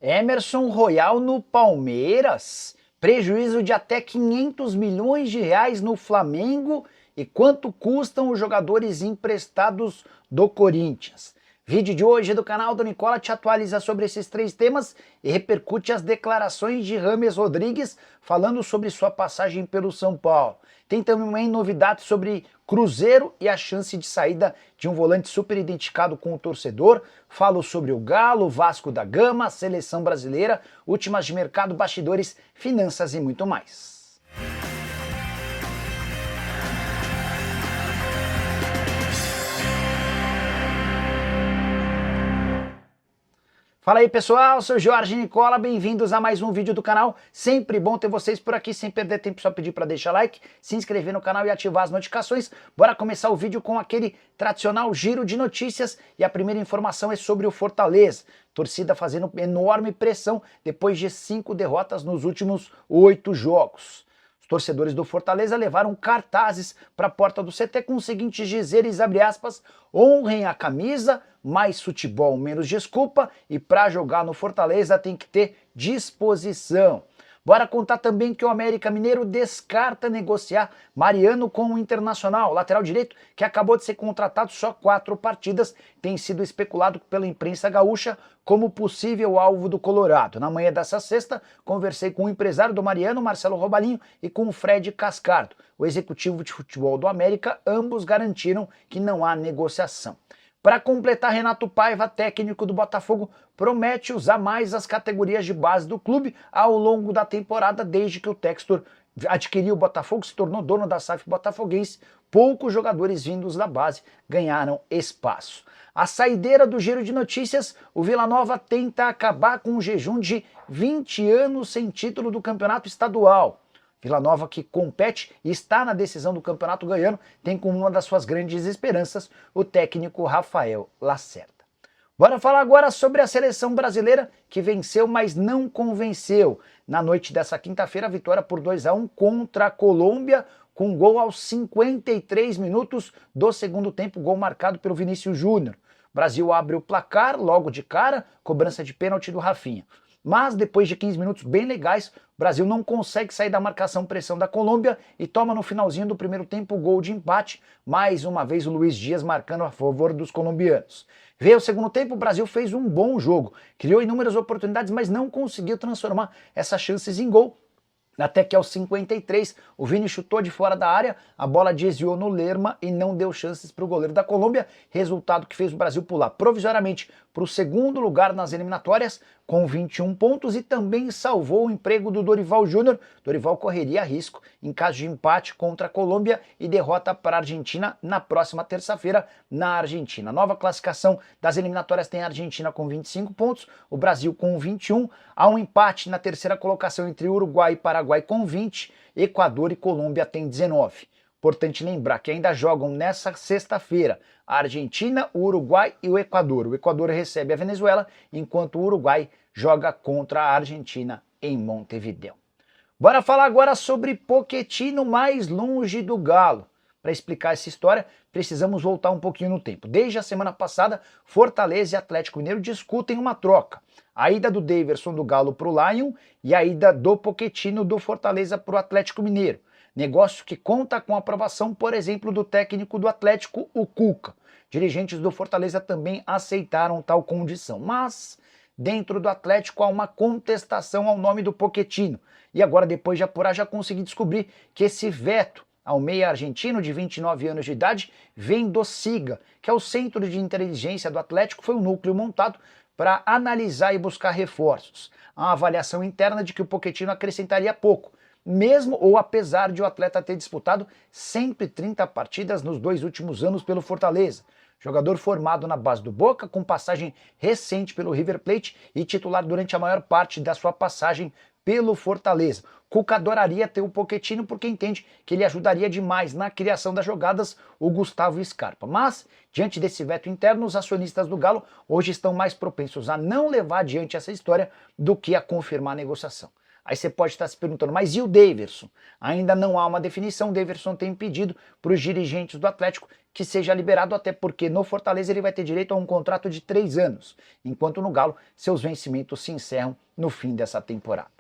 Emerson Royal no Palmeiras, prejuízo de até 500 milhões de reais no Flamengo e quanto custam os jogadores emprestados do Corinthians. Vídeo de hoje do canal do Nicola te atualiza sobre esses três temas e repercute as declarações de James Rodrigues falando sobre sua passagem pelo São Paulo. Tem também novidades sobre Cruzeiro e a chance de saída de um volante super identificado com o torcedor. Falo sobre o Galo, Vasco da Gama, a seleção brasileira, últimas de mercado, bastidores, finanças e muito mais. Fala aí pessoal, sou Jorge Nicola, bem-vindos a mais um vídeo do canal. Sempre bom ter vocês por aqui, sem perder tempo, só pedir para deixar like, se inscrever no canal e ativar as notificações. Bora começar o vídeo com aquele tradicional giro de notícias e a primeira informação é sobre o Fortaleza. Torcida fazendo enorme pressão depois de 5 derrotas nos últimos 8 jogos. Os torcedores do Fortaleza levaram cartazes para a porta do CT com os seguintes dizeres, abre aspas, honrem a camisa, mais futebol, menos desculpa, e para jogar no Fortaleza tem que ter disposição. Bora contar também que o América Mineiro descarta negociar Mariano com o Internacional, lateral direito que acabou de ser contratado só 4 partidas, tem sido especulado pela imprensa gaúcha como possível alvo do Colorado. Na manhã dessa sexta, conversei com o empresário do Mariano, Marcelo Robalinho, e com o Fred Cascardo, o executivo de futebol do América, ambos garantiram que não há negociação. Para completar, Renato Paiva, técnico do Botafogo, promete usar mais as categorias de base do clube ao longo da temporada, desde que o Textor adquiriu o Botafogo, se tornou dono da SAF botafoguense, poucos jogadores vindos da base ganharam espaço. A saideira do giro de notícias, o Vila Nova tenta acabar com um jejum de 20 anos sem título do campeonato estadual. Vila Nova, que compete e está na decisão do Campeonato Goiano, tem como uma das suas grandes esperanças o técnico Rafael Lacerda. Bora falar agora sobre a seleção brasileira que venceu, mas não convenceu. Na noite dessa quinta-feira, a vitória por 2-1 contra a Colômbia, com gol aos 53 minutos do segundo tempo, gol marcado pelo Vinícius Júnior. O Brasil abre o placar logo de cara, cobrança de pênalti do Rafinha. Mas depois de 15 minutos bem legais, o Brasil não consegue sair da marcação-pressão da Colômbia e toma no finalzinho do primeiro tempo o gol de empate, mais uma vez o Luiz Dias marcando a favor dos colombianos. Veio o segundo tempo, o Brasil fez um bom jogo, criou inúmeras oportunidades, mas não conseguiu transformar essas chances em gol. Até que aos 53, o Vini chutou de fora da área, a bola desviou no Lerma e não deu chances para o goleiro da Colômbia, resultado que fez o Brasil pular provisoriamente para o segundo lugar nas eliminatórias com 21 pontos e também salvou o emprego do Dorival Júnior. Dorival correria risco em caso de empate contra a Colômbia e derrota para a Argentina na próxima terça-feira na Argentina. Nova classificação das eliminatórias tem a Argentina com 25 pontos, o Brasil com 21, há um empate na terceira colocação entre Uruguai e Paraguai com 20, Equador e Colômbia tem 19. Importante lembrar que ainda jogam nessa sexta-feira a Argentina, o Uruguai e o Equador. O Equador recebe a Venezuela, enquanto o Uruguai joga contra a Argentina em Montevidéu. Bora falar agora sobre Pochettino mais longe do Galo. Para explicar essa história, precisamos voltar um pouquinho no tempo. Desde a semana passada, Fortaleza e Atlético Mineiro discutem uma troca. A ida do Daverson do Galo para o Lion e a ida do Pochettino do Fortaleza para o Atlético Mineiro. Negócio que conta com a aprovação, por exemplo, do técnico do Atlético, o Cuca. Dirigentes do Fortaleza também aceitaram tal condição, mas dentro do Atlético há uma contestação ao nome do Pochettino. E agora, depois de apurar, já consegui descobrir que esse veto ao meia argentino de 29 anos de idade vem do SIGA, que é o Centro de Inteligência do Atlético, foi um núcleo montado para analisar e buscar reforços. Há uma avaliação interna de que o Pochettino acrescentaria pouco, mesmo ou apesar de o atleta ter disputado 130 partidas nos 2 últimos anos pelo Fortaleza. Jogador formado na base do Boca, com passagem recente pelo River Plate e titular durante a maior parte da sua passagem pelo Fortaleza. Cuca adoraria ter o Pochettino porque entende que ele ajudaria demais na criação das jogadas o Gustavo Scarpa. Mas, diante desse veto interno, os acionistas do Galo hoje estão mais propensos a não levar adiante essa história do que a confirmar a negociação. Aí você pode estar se perguntando, mas e o Daverson? Ainda não há uma definição, o Daverson tem pedido para os dirigentes do Atlético que seja liberado, até porque no Fortaleza ele vai ter direito a um contrato de 3 anos, enquanto no Galo seus vencimentos se encerram no fim dessa temporada.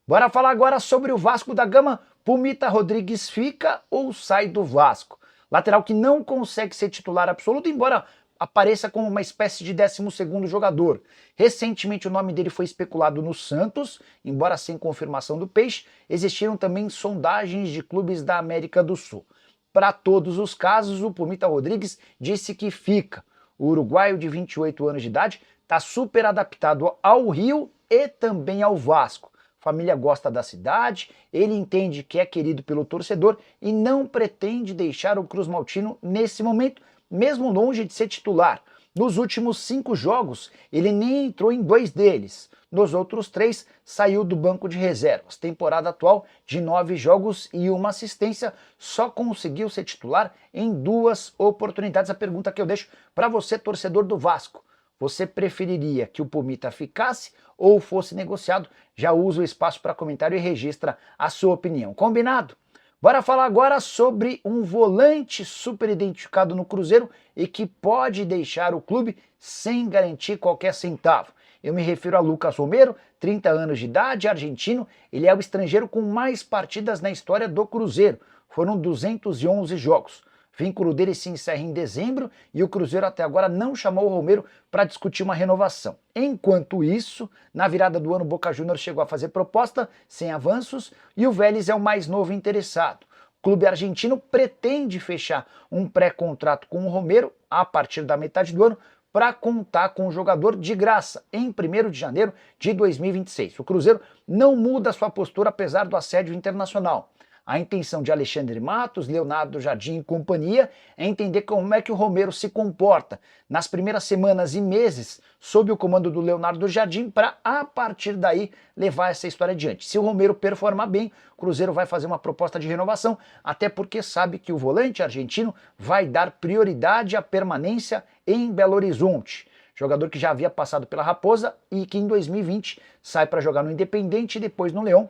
Bora falar agora sobre o Vasco da Gama. Pumita Rodrigues fica ou sai do Vasco? Lateral que não consegue ser titular absoluto, embora apareça como uma espécie de 12º jogador. Recentemente o nome dele foi especulado no Santos, embora sem confirmação do Peixe, existiram também sondagens de clubes da América do Sul. Para todos os casos, o Pumita Rodrigues disse que fica. O uruguaio de 28 anos de idade está super adaptado ao Rio e também ao Vasco. A família gosta da cidade, ele entende que é querido pelo torcedor e não pretende deixar o Cruz Maltino nesse momento, mesmo longe de ser titular. Nos últimos 5 jogos, ele nem entrou em 2 deles. Nos outros 3, saiu do banco de reservas. Temporada atual de 9 jogos e 1 assistência, só conseguiu ser titular em 2 oportunidades. A pergunta que eu deixo para você, torcedor do Vasco: você preferiria que o Pumita ficasse ou fosse negociado? Já usa o espaço para comentário e registra a sua opinião. Combinado? Bora falar agora sobre um volante super identificado no Cruzeiro e que pode deixar o clube sem garantir qualquer centavo. Eu me refiro a Lucas Romero, 30 anos de idade, argentino. Ele é o estrangeiro com mais partidas na história do Cruzeiro. Foram 211 jogos. O vínculo dele se encerra em dezembro e o Cruzeiro até agora não chamou o Romero para discutir uma renovação. Enquanto isso, na virada do ano, o Boca Juniors chegou a fazer proposta sem avanços e o Vélez é o mais novo interessado. O clube argentino pretende fechar um pré-contrato com o Romero a partir da metade do ano para contar com o jogador de graça em 1º de janeiro de 2026. O Cruzeiro não muda sua postura apesar do assédio internacional. A intenção de Alexandre Matos, Leonardo Jardim e companhia é entender como é que o Romero se comporta nas primeiras semanas e meses sob o comando do Leonardo Jardim para, a partir daí, levar essa história adiante. Se o Romero performar bem, o Cruzeiro vai fazer uma proposta de renovação, até porque sabe que o volante argentino vai dar prioridade à permanência em Belo Horizonte. Jogador que já havia passado pela Raposa e que em 2020 sai para jogar no Independente e depois no Leão,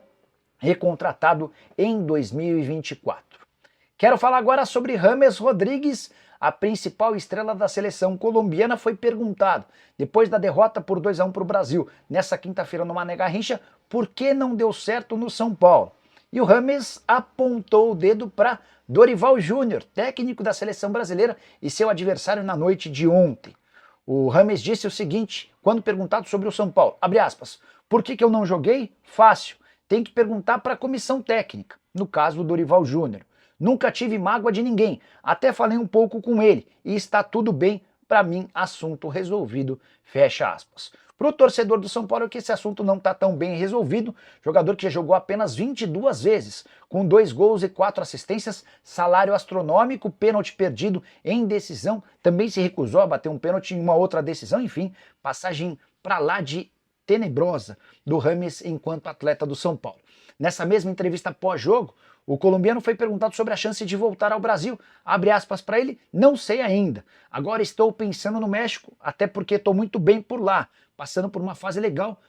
recontratado em 2024. Quero falar agora sobre James Rodrigues. A principal estrela da seleção colombiana foi perguntado, depois da derrota por 2-1 para o Brasil, nessa quinta-feira no Mané Garrincha, por que não deu certo no São Paulo. E o James apontou o dedo para Dorival Júnior, técnico da seleção brasileira e seu adversário na noite de ontem. O James disse o seguinte, quando perguntado sobre o São Paulo, abre aspas, por que eu não joguei? Fácil. Tem que perguntar para a comissão técnica, no caso do Dorival Júnior. Nunca tive mágoa de ninguém, até falei um pouco com ele e está tudo bem, para mim, assunto resolvido, fecha aspas. Para o torcedor do São Paulo é que esse assunto não está tão bem resolvido, jogador que já jogou apenas 22 vezes, com 2 gols e 4 assistências, salário astronômico, pênalti perdido em decisão, também se recusou a bater um pênalti em uma outra decisão, enfim, passagem para lá de tenebrosa do James enquanto atleta do São Paulo. Nessa mesma entrevista pós-jogo, o colombiano foi perguntado sobre a chance de voltar ao Brasil. Abre aspas para ele, não sei ainda. Agora estou pensando no México, até porque estou muito bem por lá, passando por uma fase legal.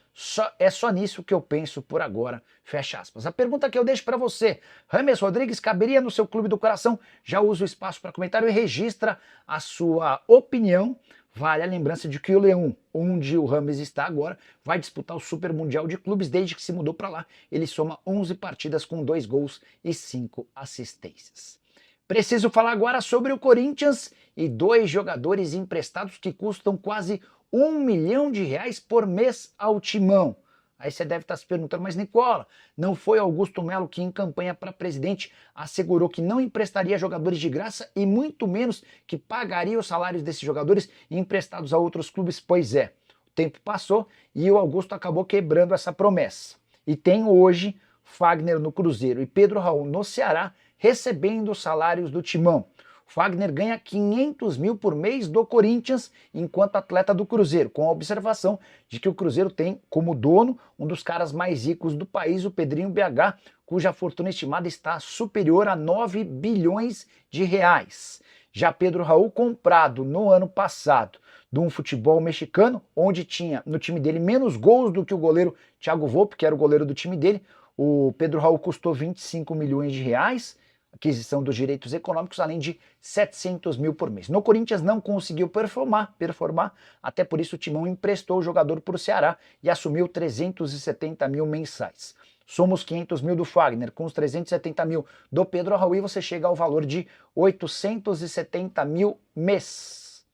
É só nisso que eu penso por agora, fecha aspas. A pergunta que eu deixo para você, James Rodrigues caberia no seu clube do coração? Já usa o espaço para comentário e registra a sua opinião. Vale a lembrança de que o Leão, onde o James está agora, vai disputar o Super Mundial de Clubes. Desde que se mudou para lá, ele soma 11 partidas com 2 gols e 5 assistências. Preciso falar agora sobre o Corinthians e 2 jogadores emprestados que custam quase R$1 milhão por mês ao Timão. Aí você deve estar se perguntando, mas Nicola, não foi Augusto Melo que em campanha para presidente assegurou que não emprestaria jogadores de graça e muito menos que pagaria os salários desses jogadores emprestados a outros clubes? Pois é, o tempo passou e o Augusto acabou quebrando essa promessa. E tem hoje Fagner no Cruzeiro e Pedro Raul no Ceará recebendo os salários do Timão. Fagner ganha 500 mil por mês do Corinthians enquanto atleta do Cruzeiro, com a observação de que o Cruzeiro tem como dono um dos caras mais ricos do país, o Pedrinho BH, cuja fortuna estimada está superior a 9 bilhões de reais. Já Pedro Raul, comprado no ano passado de um futebol mexicano, onde tinha no time dele menos gols do que o goleiro Thiago Volpi, que era o goleiro do time dele. O Pedro Raul custou 25 milhões de reais, aquisição dos direitos econômicos, além de 700 mil por mês. No Corinthians não conseguiu performar, até por isso o Timão emprestou o jogador para o Ceará e assumiu 370 mil mensais. Somos 500 mil do Fagner, com os 370 mil do Pedro Raul, e você chega ao valor de 870 mil mês.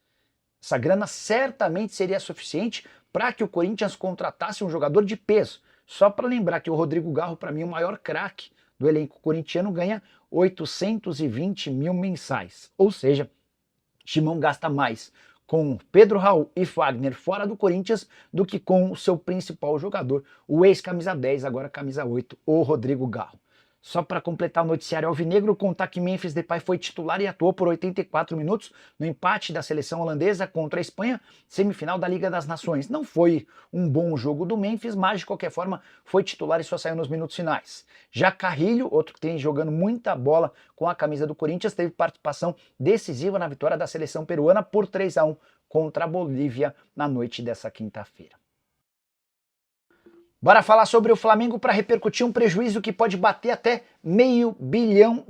Essa grana certamente seria suficiente para que o Corinthians contratasse um jogador de peso. Só para lembrar que o Rodrigo Garro, para mim, o maior craque do elenco corintiano, ganha 820 mil mensais. Ou seja, Timão gasta mais com Pedro Raul e Fagner fora do Corinthians do que com o seu principal jogador, o ex-camisa 10, agora camisa 8, o Rodrigo Garro. Só para completar o noticiário alvinegro, contar que Memphis Depay foi titular e atuou por 84 minutos no empate da seleção holandesa contra a Espanha, semifinal da Liga das Nações. Não foi um bom jogo do Memphis, mas de qualquer forma foi titular e só saiu nos minutos finais. Já Carrilho, outro que tem jogando muita bola com a camisa do Corinthians, teve participação decisiva na vitória da seleção peruana por 3-1 contra a Bolívia na noite dessa quinta-feira. Bora falar sobre o Flamengo para repercutir um prejuízo que pode bater até R$500 milhão.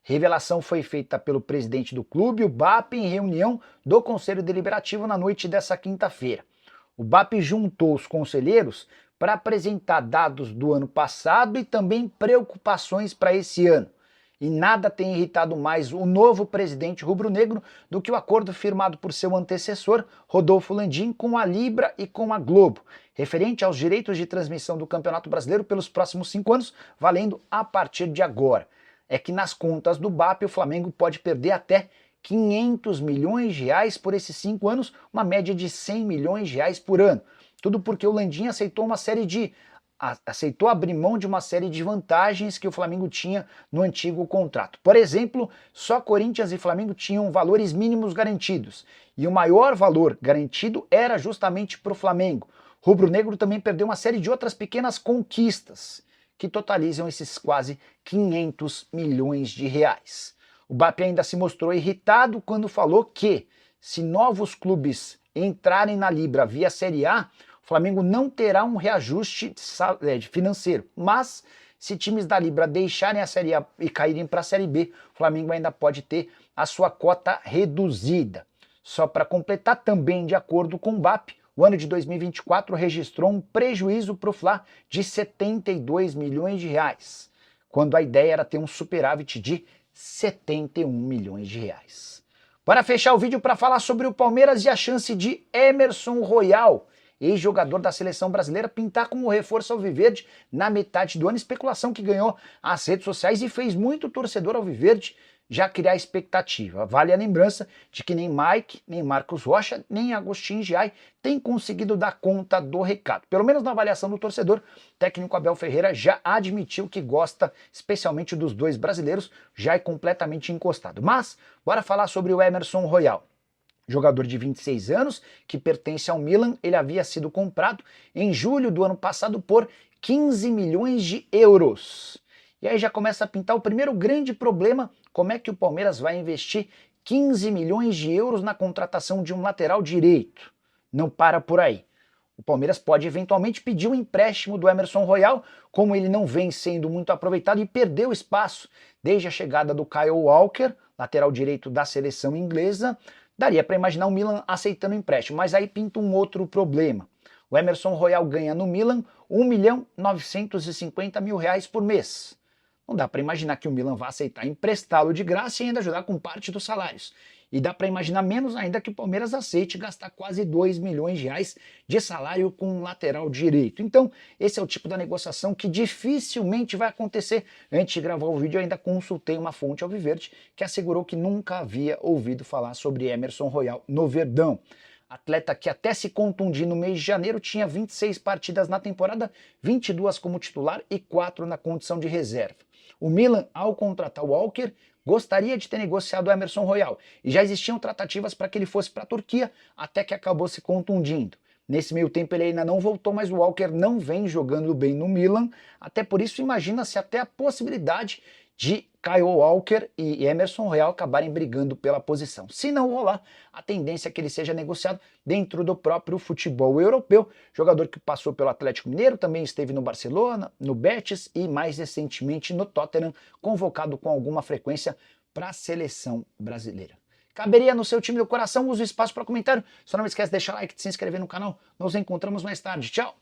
Revelação foi feita pelo presidente do clube, o BAP, em reunião do Conselho Deliberativo na noite dessa quinta-feira. O BAP juntou os conselheiros para apresentar dados do ano passado e também preocupações para esse ano. E nada tem irritado mais o novo presidente rubro-negro do que o acordo firmado por seu antecessor, Rodolfo Landim, com a Libra e com a Globo, referente aos direitos de transmissão do Campeonato Brasileiro pelos próximos 5 anos, valendo a partir de agora. É que nas contas do BAP o Flamengo pode perder até R$500 milhões por esses 5 anos, uma média de R$100 milhões por ano. Tudo porque o Landim aceitou abrir mão de uma série de vantagens que o Flamengo tinha no antigo contrato. Por exemplo, só Corinthians e Flamengo tinham valores mínimos garantidos, e o maior valor garantido era justamente para o Flamengo. Rubro-negro também perdeu uma série de outras pequenas conquistas, que totalizam esses quase R$500 milhões. O BAP ainda se mostrou irritado quando falou que, se novos clubes entrarem na Libra via Série A, o Flamengo não terá um reajuste financeiro, mas se times da Libra deixarem a Série A e caírem para a Série B, o Flamengo ainda pode ter a sua cota reduzida. Só para completar, também de acordo com o BAP, o ano de 2024 registrou um prejuízo para o Fla de R$72 milhões, quando a ideia era ter um superávit de R$71 milhões. Para fechar o vídeo, para falar sobre o Palmeiras e a chance de Emerson Royal, ex-jogador da seleção brasileira, pintar como reforço alviverde na metade do ano, especulação que ganhou as redes sociais e fez muito torcedor alviverde já criar expectativa. Vale a lembrança de que nem Mike, nem Marcos Rocha, nem Agostinho Giai têm conseguido dar conta do recado. Pelo menos na avaliação do torcedor, o técnico Abel Ferreira já admitiu que gosta especialmente dos dois brasileiros, já é completamente encostado. Mas, bora falar sobre o Emerson Royal. Jogador de 26 anos, que pertence ao Milan, ele havia sido comprado em julho do ano passado por 15 milhões de euros. E aí já começa a pintar o primeiro grande problema: como é que o Palmeiras vai investir 15 milhões de euros na contratação de um lateral direito? Não para por aí. O Palmeiras pode eventualmente pedir um empréstimo do Emerson Royal, como ele não vem sendo muito aproveitado e perdeu espaço desde a chegada do Kyle Walker, lateral direito da seleção inglesa. Daria para imaginar o Milan aceitando o empréstimo, mas aí pinta um outro problema. O Emerson Royal ganha no Milan R$1.950.000 por mês. Não dá para imaginar que o Milan vá aceitar emprestá-lo de graça e ainda ajudar com parte dos salários. E dá para imaginar menos ainda que o Palmeiras aceite gastar quase R$2 milhões de salário com um lateral direito. Então, esse é o tipo da negociação que dificilmente vai acontecer. Antes de gravar o vídeo, eu ainda consultei uma fonte alviverde que assegurou que nunca havia ouvido falar sobre Emerson Royal no Verdão. Atleta que até se contundir no mês de janeiro tinha 26 partidas na temporada, 22 como titular e 4 na condição de reserva. O Milan, ao contratar o Walker, gostaria de ter negociado o Emerson Royal e já existiam tratativas para que ele fosse para a Turquia, até que acabou se contundindo. Nesse meio tempo ele ainda não voltou, mas o Walker não vem jogando bem no Milan, até por isso imagina-se até a possibilidade de Kyle Walker e Emerson Royal acabarem brigando pela posição. Se não rolar, a tendência é que ele seja negociado dentro do próprio futebol europeu. Jogador que passou pelo Atlético Mineiro, também esteve no Barcelona, no Betis e mais recentemente no Tottenham, convocado com alguma frequência para a seleção brasileira. Caberia no seu time do coração? Use o espaço para comentário. Só não esquece de deixar like e de se inscrever no canal. Nos encontramos mais tarde. Tchau!